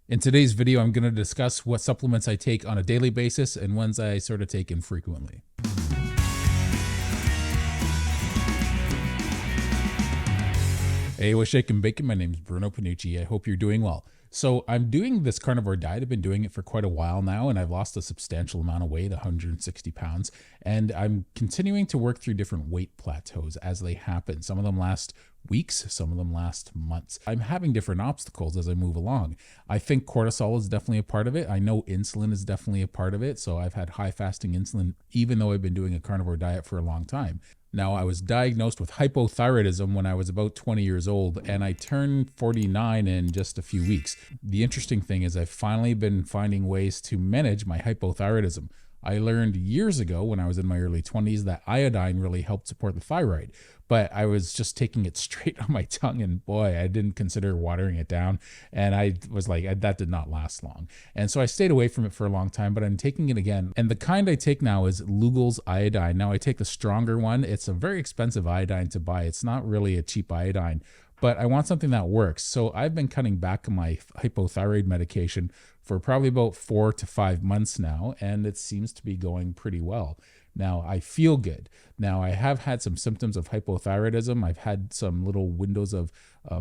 In today's video, I'm going to discuss what supplements I take on a daily basis and ones I sort of take infrequently. Hey, what's shaking bacon? My name is Bruno Panucci. I hope you're doing well. So I'm doing this carnivore diet. I've been doing it for quite a while now, and I've lost a substantial amount of weight, 160 pounds. And I'm continuing to work through different weight plateaus as they happen. Some of them last weeks, some of them last months. I'm having different obstacles as I move along. I think cortisol is definitely a part of it. I know insulin is definitely a part of it. So I've had high fasting insulin, even though I've been doing a carnivore diet for a long time. Now, I was diagnosed with hypothyroidism when I was about 20 years old, and I turned 49 in just a few weeks. The interesting thing is I've finally been finding ways to manage my hypothyroidism. I learned years ago when I was in my early 20s that iodine really helped support the thyroid, but I was just taking it straight on my tongue, and boy, I didn't consider watering it down, and I was like, that did not last long. And so I stayed away from it for a long time, but I'm taking it again. And the kind I take now is Lugol's iodine. Now I take the stronger one. It's a very expensive iodine to buy. It's not really a cheap iodine, but I want something that works. So I've been cutting back on my hypothyroid medication for probably about 4 to 5 months now, and it seems to be going pretty well. Now, I feel good. Now, I have had some symptoms of hypothyroidism. I've had some little windows of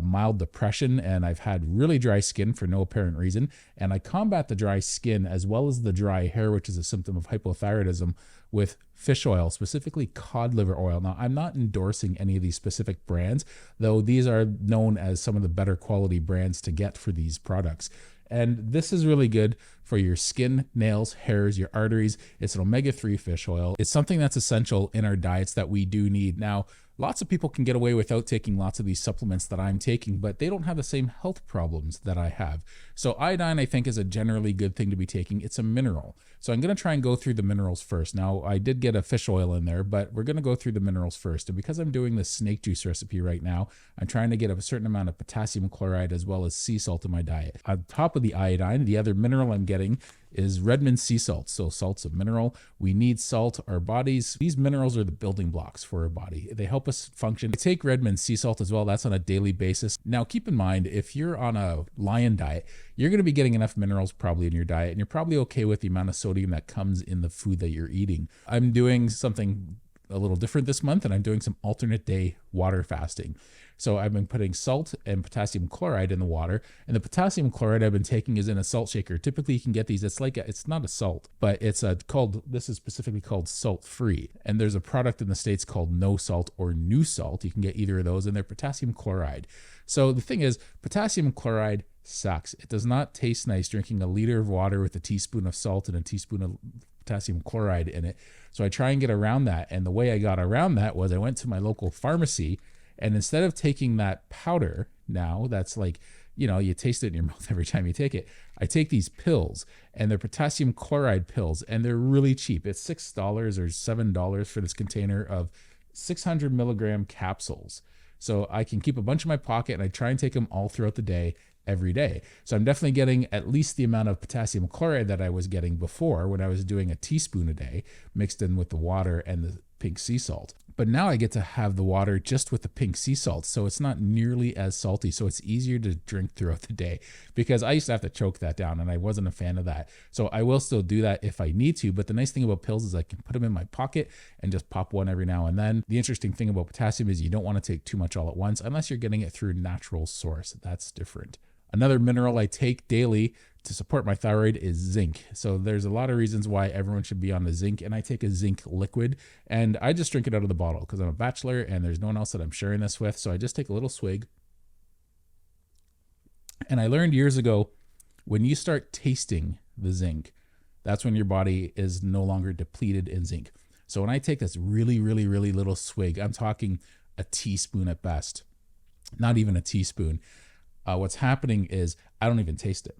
mild depression, and I've had really dry skin for no apparent reason. And I combat the dry skin as well as the dry hair, which is a symptom of hypothyroidism, with fish oil, specifically cod liver oil. Now, I'm not endorsing any of these specific brands, though these are known as some of the better quality brands to get for these products. And this is really good for your skin, nails, hairs, your arteries. It's an omega-3 fish oil. It's something that's essential in our diets that we do need. Now, lots of people can get away without taking lots of these supplements that I'm taking, but they don't have the same health problems that I have. So iodine, I think, is a generally good thing to be taking. It's a mineral. So I'm going to try and go through the minerals first. Now, I did get a fish oil in there, but we're going to go through the minerals first. And because I'm doing this snake juice recipe right now, I'm trying to get a certain amount of potassium chloride as well as sea salt in my diet. On top of the iodine, the other mineral I'm getting is Redmond sea salt. So salt's a mineral. We need salt. Our bodies, these minerals are the building blocks for our body. They help us function. I take Redmond sea salt as well. That's on a daily basis. Now, keep in mind, if you're on a lion diet, you're going to be getting enough minerals probably in your diet, and you're probably okay with the amount of sodium that comes in the food that you're eating. I'm doing something a little different this month, and I'm doing some alternate day water fasting. So I've been putting salt and potassium chloride in the water, and the potassium chloride I've been taking is in a salt shaker. Typically you can get these, it's not a salt, but this is specifically called salt free. And there's a product in the States called no salt or new salt. You can get either of those, and they're potassium chloride. So the thing is, potassium chloride sucks. It does not taste nice drinking a liter of water with a teaspoon of salt and a teaspoon of potassium chloride in it. So I try and get around that. And the way I got around that was I went to my local pharmacy, and instead of taking that powder now, that's like, you taste it in your mouth every time you take it, I take these pills, and they're potassium chloride pills, and they're really cheap. It's $6 or $7 for this container of 600 milligram capsules. So I can keep a bunch in my pocket, and I try and take them all throughout the day, every day. So I'm definitely getting at least the amount of potassium chloride that I was getting before when I was doing a teaspoon a day mixed in with the water and the pink sea salt. But now I get to have the water just with the pink sea salt, so it's not nearly as salty, so it's easier to drink throughout the day, because I used to have to choke that down, and I wasn't a fan of that. So I will still do that if I need to, but the nice thing about pills is I can put them in my pocket and just pop one every now and then. The interesting thing about potassium is you don't want to take too much all at once unless you're getting it through a natural source. That's different. Another mineral I take daily to support my thyroid is zinc. So there's a lot of reasons why everyone should be on the zinc, and I take a zinc liquid, and I just drink it out of the bottle because I'm a bachelor and there's no one else that I'm sharing this with. So I just take a little swig. And I learned years ago, when you start tasting the zinc, that's when your body is no longer depleted in zinc. So when I take this really, really, really little swig, I'm talking a teaspoon at best, not even a teaspoon. What's happening is I don't even taste it.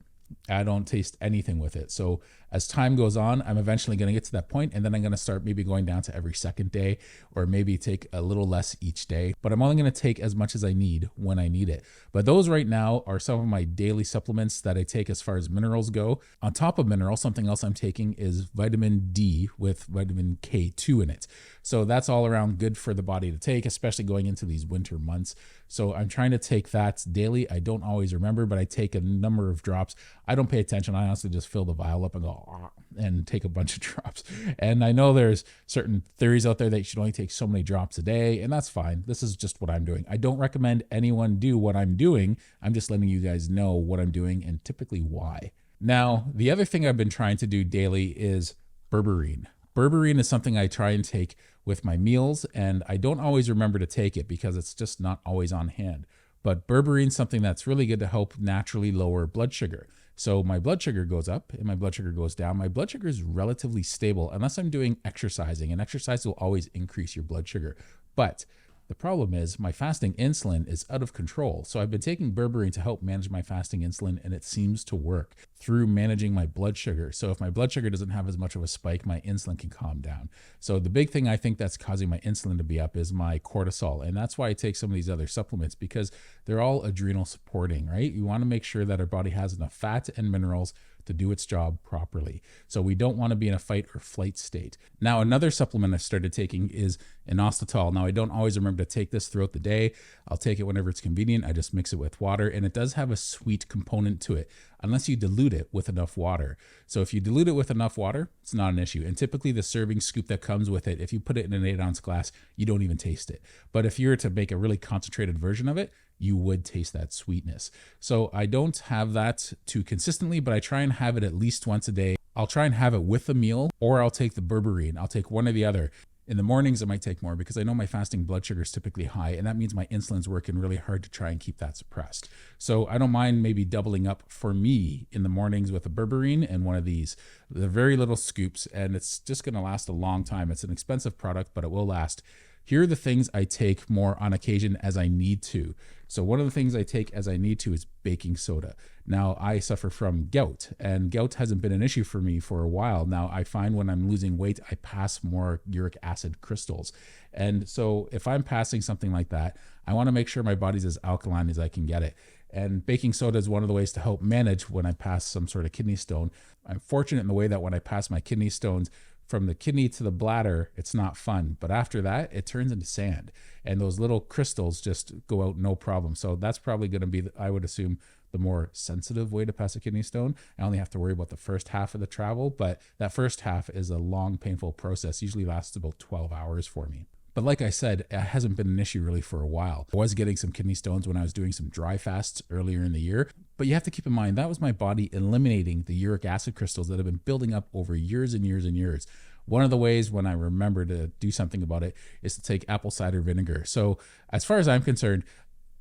I don't taste anything with it. So as time goes on, I'm eventually going to get to that point, and then I'm going to start maybe going down to every second day, or maybe take a little less each day. But I'm only going to take as much as I need when I need it. But those right now are some of my daily supplements that I take as far as minerals go. On top of minerals, something else I'm taking is vitamin D with vitamin K2 in it. So that's all around good for the body to take, especially going into these winter months. So I'm trying to take that daily. I don't always remember, but I take a number of drops. I don't pay attention. I honestly just fill the vial up and go and take a bunch of drops. And I know there's certain theories out there that you should only take so many drops a day, and that's fine. This is just what I'm doing. I don't recommend anyone do what I'm doing. I'm just letting you guys know what I'm doing and typically why. Now, the other thing I've been trying to do daily is Berberine. Berberine is something I try and take with my meals, and I don't always remember to take it because it's just not always on hand. But Berberine is something that's really good to help naturally lower blood sugar. So my blood sugar goes up and my blood sugar goes down. My blood sugar is relatively stable unless I'm doing exercising, and exercise will always increase your blood sugar. But the problem is my fasting insulin is out of control. So I've been taking Berberine to help manage my fasting insulin, and it seems to work through managing my blood sugar. So if my blood sugar doesn't have as much of a spike, my insulin can calm down. So the big thing I think that's causing my insulin to be up is my cortisol. And that's why I take some of these other supplements, because they're all adrenal supporting, right? You want to make sure that our body has enough fat and minerals to do its job properly. So we don't want to be in a fight or flight state. Now, another supplement I started taking is inositol. Now, I don't always remember to take this throughout the day. I'll take it whenever it's convenient. I just mix it with water, and it does have a sweet component to it, unless you dilute it with enough water. So if you dilute it with enough water, it's not an issue. And typically the serving scoop that comes with it, if you put it in an 8-ounce glass, you don't even taste it. But if you were to make a really concentrated version of it, you would taste that sweetness. So I don't have that too consistently, but I try and have it at least once a day. I'll try and have it with a meal, or I'll take the Berberine. I'll take one or the other. In the mornings, I might take more because I know my fasting blood sugar is typically high, and that means my insulin's working really hard to try and keep that suppressed. So I don't mind maybe doubling up for me in the mornings with a Berberine and one of these. They're very little scoops, and it's just going to last a long time. It's an expensive product, but it will last. Here are the things I take more on occasion as I need to. So one of the things I take as I need to is baking soda. Now, I suffer from gout, and gout hasn't been an issue for me for a while. Now, I find when I'm losing weight, I pass more uric acid crystals. And so if I'm passing something like that, I want to make sure my body's as alkaline as I can get it. And baking soda is one of the ways to help manage when I pass some sort of kidney stone. I'm fortunate in the way that when I pass my kidney stones, from the kidney to the bladder, it's not fun. But after that, it turns into sand. And those little crystals just go out no problem. So that's probably going to be, I would assume, the more sensitive way to pass a kidney stone. I only have to worry about the first half of the travel, but that first half is a long, painful process. Usually lasts about 12 hours for me. But like I said, it hasn't been an issue really for a while. I was getting some kidney stones when I was doing some dry fasts earlier in the year. But you have to keep in mind, that was my body eliminating the uric acid crystals that have been building up over years and years and years. One of the ways when I remember to do something about it is to take apple cider vinegar. So as far as I'm concerned,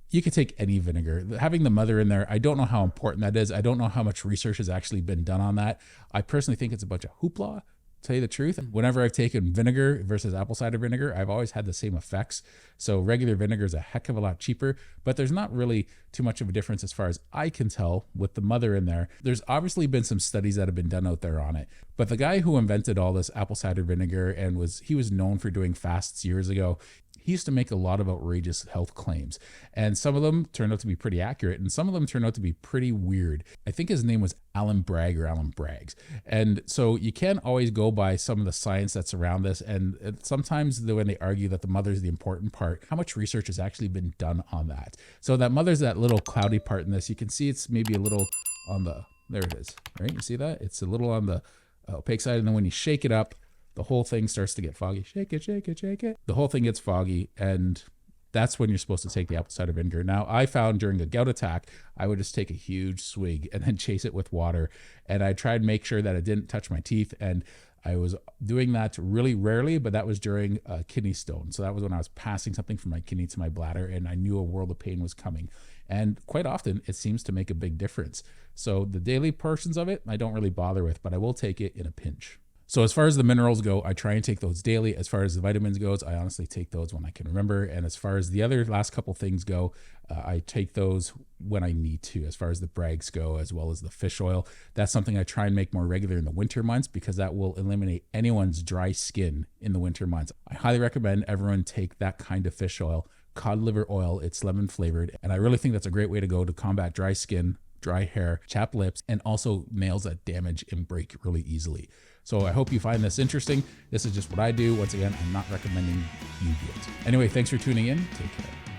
you could take any vinegar. Having the mother in there, I don't know how important that is. I don't know how much research has actually been done on that. I personally think it's a bunch of hoopla. Tell you the truth, whenever I've taken vinegar versus apple cider vinegar, I've always had the same effects. So regular vinegar is a heck of a lot cheaper, but there's not really too much of a difference as far as I can tell with the mother in there. There's obviously been some studies that have been done out there on it, but the guy who invented all this apple cider vinegar and he was known for doing fasts years ago, he used to make a lot of outrageous health claims, and some of them turned out to be pretty accurate, and some of them turned out to be pretty weird. I think his name was Alan Bragg or Alan Braggs. And so you can't always go by some of the science that's around this. And sometimes when they argue that the mother is the important part, how much research has actually been done on that? So that mother's that little cloudy part in this. You can see it's maybe a little on the, there it is, right? You see that? It's a little on the opaque side. And then when you shake it up, the whole thing starts to get foggy. Shake it, shake it, shake it. The whole thing gets foggy, and that's when you're supposed to take the apple cider vinegar. Now, I found during a gout attack, I would just take a huge swig and then chase it with water. And I tried to make sure that it didn't touch my teeth. And I was doing that really rarely, but that was during a kidney stone. So that was when I was passing something from my kidney to my bladder, and I knew a world of pain was coming. And quite often, it seems to make a big difference. So the daily portions of it, I don't really bother with, but I will take it in a pinch. So as far as the minerals go, I try and take those daily. As far as the vitamins goes, I honestly take those when I can remember. And as far as the other last couple things go, I take those when I need to. As far as the Braggs go, as well as the fish oil, that's something I try and make more regular in the winter months because that will eliminate anyone's dry skin in the winter months. I highly recommend everyone take that kind of fish oil, cod liver oil. It's lemon flavored. And I really think that's a great way to go to combat dry skin, dry hair, chapped lips, and also nails that damage and break really easily. So I hope you find this interesting. This is just what I do. Once again, I'm not recommending you do it. Anyway, thanks for tuning in. Take care.